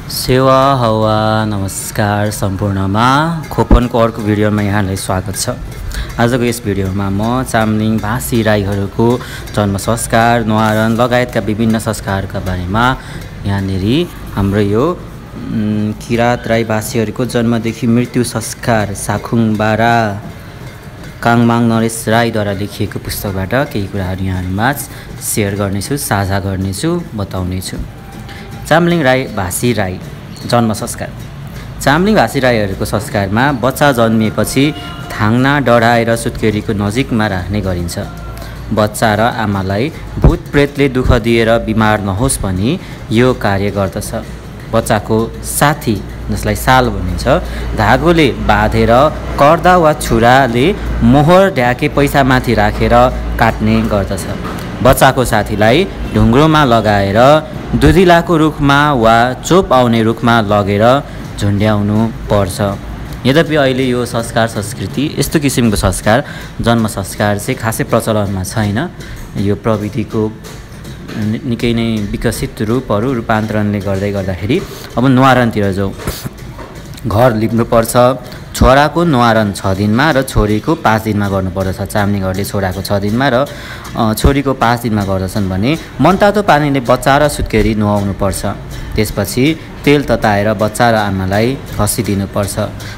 सेवा हवा नमस्कार सम्पूर्णमा खोपनको अर्को भिडियोमा यहाँलाई स्वागत छ। आजको यस भिडियोमा म चामलिङ भाषी राईहरूको जन्म संस्कार न्वारन लगायतका विभिन्न संस्कारका बारेमा यहाँनेरि हाम्रो यो किरात राई भाषीहरूको जन्मदेखि मृत्यु संस्कार साखुङबारा काङमाङ नरेश राईद्वारा लेखिएको पुस्तकबाट केही कुराहरू यहाँहरूमा सेयर गर्नेछु, साझा गर्नेछु, बताउनेछु। चामलिङ राई भाषी राई जन्म संस्कार। चामलिङ भाषी राईहरूको संस्कारमा बच्चा जन्मिएपछि थाङ्ना डढाएर सुत्केरीको नजिकमा राख्ने गरिन्छ। बच्चा र आमालाई भूत प्रेतले दुःख दिएर बिमार नहोस् भनी यो कार्य गर्दछ। बच्चाको साथी जसलाई साल भनिन्छ धागोले बाँधेर कर्दा वा छुराले मोहर ढ्याके पैसामाथि राखेर काट्ने गर्दछ। बच्चाको साथीलाई ढुङ्ग्रोमा लगाएर दुधिलाको रुखमा वा चोप आउने रुखमा लगेर झुन्ड्याउनु पर्छ। यद्यपि अहिले यो संस्कार संस्कृति यस्तो किसिमको संस्कार जन्म संस्कार चाहिँ खासै प्रचलनमा छैन। यो प्रविधिको निकै नै विकसित रूपान्तरणले गर्दाखेरि अब न्वारनतिर जाउँ। घर लिप्नुपर्छ। छोराको न्वारन 6 दिनमा र छोरीको 5 दिनमा गर्नुपर्दछ। चामलिङहरूले छोराको 6 दिनमा र छोरीको 5 दिनमा गर्दछन् भने मनतातो पानीले बच्चा र सुत्केरी नुहाउनुपर्छ। त्यसपछि तेल तताएर बच्चा र आमालाई खसिदिनुपर्छ।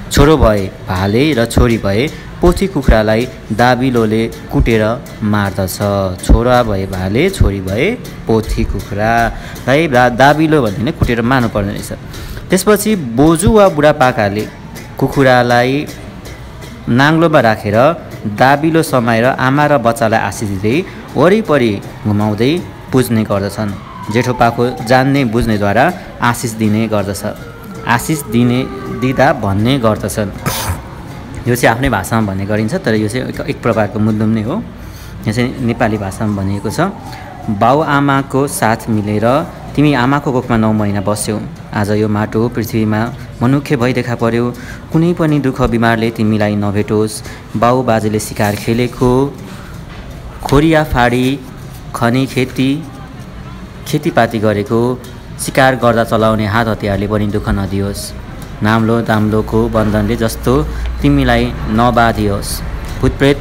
छोरो भए भाले र छोरी भए पोथी कुखुरालाई दाबिलोले कुटेर मार्दछ। छोरा भए भाले, छोरी भए पोथी कुखुरालाई दाबिलो भन्ने कुटेर मार्नुपर्ने रहेछ। त्यसपछि बोजू वा बुढापाकाले कुखुरालाई नाङ्लोमा राखेर दाबिलो समाएर आमा र बच्चालाई आशिष दिँदै वरिपरि घुमाउँदै पुज्ने गर्दछन्। जेठो पाखो जान्ने बुझ्नेद्वारा आशिष दिने गर्दछ। आशिष दिँदा भन्ने गर्दछन्। यो चाहिँ आफ्नै भाषामा भन्ने गरिन्छ, तर यो चाहिँ एक प्रकारको मुद्दुम नै हो। यो चाहिँ नेपाली भाषामा भनिएको छ। बाउ आमाको साथ मिलेर तिमी आमाको कोखमा 9 महिना बस्यौ। आज यो माटो पृथ्वीमा मनुष्य भई देखा पर्यो। कुनै पनि दुःख बिमारले तिमीलाई नभेटोस्। बाउ बाजेले शिकार खेलेको खोरिया फाडी खनी खेतीपाती गरेको शिकार गर्दा चलाउने हात हतियारले पनि दुःख नदियोस्। नाम्लो दाम्लोको बन्धनले जस्तो तिमीलाई नबाधियोस्। भूतप्रेत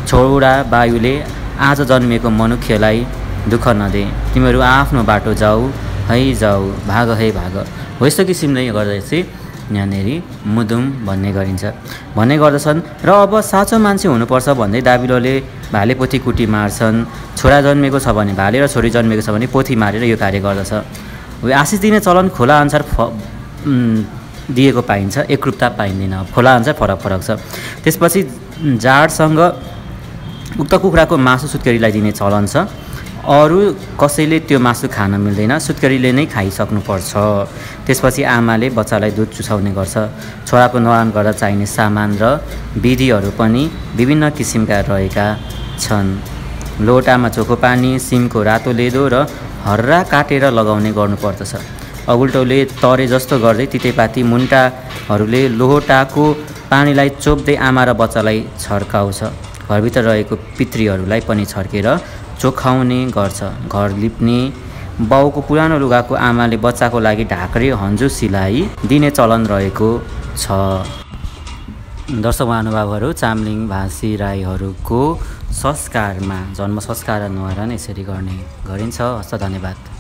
छोरा वायुले आज जन्मिएको मनुष्यलाई दुःख नदे। तिमीहरू आफ्नो बाटो जाऊ है जाऊ, भाग है भाग। हो यस्तो किसिमले गर्दा चाहिँ यहाँनेरि मुदुम भन्ने गर्दछन्। र अब साँचो मान्छे हुनुपर्छ भन्दै दाबिलोले भाले पोथी कुटी मार्छन्। छोरा जन्मेको छ भने भाले र छोरी जन्मेको छ भने पोथी मारेर यो कार्य गर्दछ। आशिष दिने चलन खोला अनुसार दिएको पाइन्छ, एकरूपता पाइँदैन। खोला अनुसार फरक छ। त्यसपछि जाडसँग उक्त कुखुराको मासु सुत्केरीलाई दिने चलन छ। अरू कसैले त्यो मासु खान मिल्दैन, सुत्केरीले नै खाइसक्नुपर्छ। त्यसपछि आमाले बच्चालाई दुध चुसाउने गर्छ। छोराको न्वारन गर्दा चाहिने सामान र विधिहरू पनि विभिन्न किसिमका रहेका छन्। लोटामा चोखो पानी, सिमको रातो लेदो र हर्रा काटेर लगाउने गर्नुपर्दछ। अगुल्टोले तरे जस्तो गर्दै तितेपाती मुन्टाहरूले लोटाको पानीलाई चोप्दै आमा र बच्चालाई छर्काउँछ। घरभित्र रहेको पितृहरूलाई पनि छर्केर चोखाउने गर्छ। घर लिप्ने बाउको पुरानो लुगाको आमाले बच्चाको लागि ढाक्रे हन्जु सिलाई दिने चलन रहेको छ। दर्शक महानुभावहरू, चामलिङ भाषी राईहरूको संस्कारमा जन्म संस्कार न्वारन यसरी गर्ने गरिन्छ। हस्त धन्यवाद।